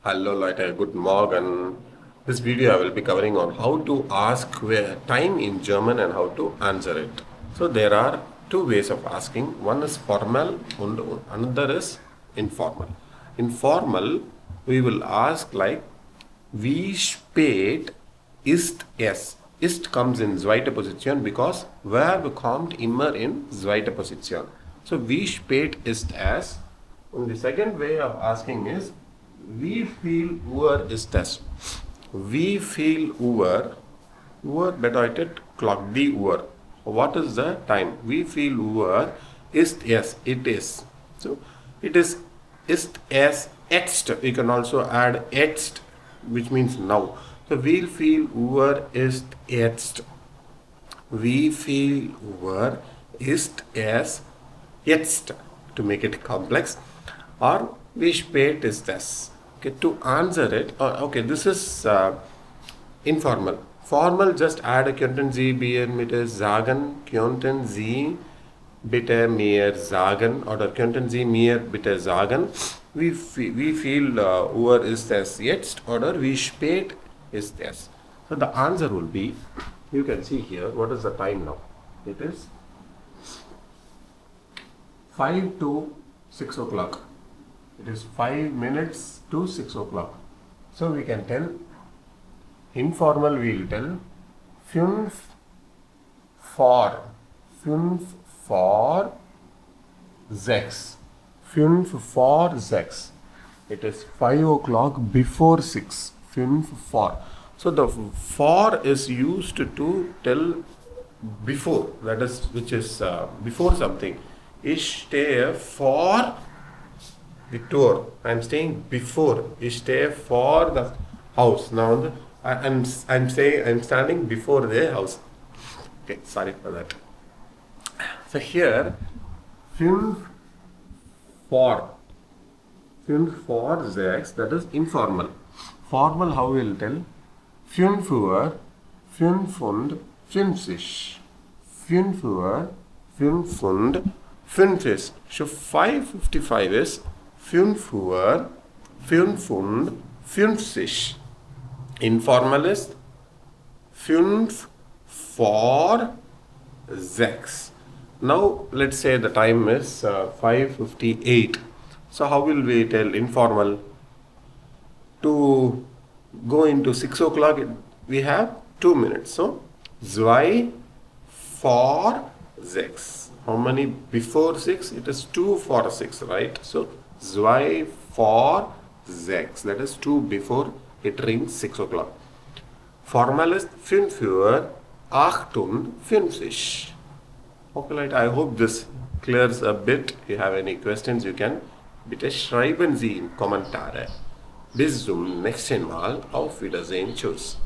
Hallo Leute, guten Morgen. This video I will be covering on how to ask time in German and how to answer it. So there are two ways of asking. One is formal and another is informal. Informal, we will ask like wie spät ist es? Ist comes in zweite Position because Verb kommt immer in zweite Position. So wie spät ist es? And the second way of asking is wie viel Uhr ist es? Wie viel Uhr? Uhr bedeutet clock, die Uhr. What is the time? Wie viel Uhr ist es? It is. So it ist es jetzt. You can also add jetzt, which means now. So wie viel Uhr ist jetzt? Wie viel Uhr ist es jetzt? To make it complex. Or wie spät ist es? Okay, to answer it, okay, this is informal. Formal, just add könnten Sie bitte sagen, könnten Sie bitte mir sagen oder könnten Sie mir bitte sagen, wie viel Uhr ist es jetzt oder wie spät ist es? So the answer will be, you can see here, what is the time now? It is 5 to 6 o'clock. It is 5 minutes to 6 o'clock. So we can tell, informal we will tell, 5 vor 6. 5 vor 6. It is 5 o'clock before 6. 5 vor. So the for is used to tell before, that is, which is before something. Ich stehe vor the door. I am staying before. Ich stehe vor the house. Now I'm standing before the house. Okay, sorry for that. So here, 5 vor 6, that is informal. Formal, how we will tell? 5 Uhr 55. 5 Uhr 55. So 5:55 is 5 Uhr 55. Informal is 5 vor 6. Now let's say the time is 5:58. So how will we tell informal? To go into 6 o'clock, we have 2 minutes. So 2 vor 6. How many before 6? It is 2 for 6, right? So 2 vor 6. That is 2 before it rings 6 o'clock. Formal is 5 Uhr 58. Okay, right. I hope this clears a bit. If you have any questions, you can bitte schreiben Sie in Kommentare. Bis zum nächsten Mal. Auf Wiedersehen. Tschüss.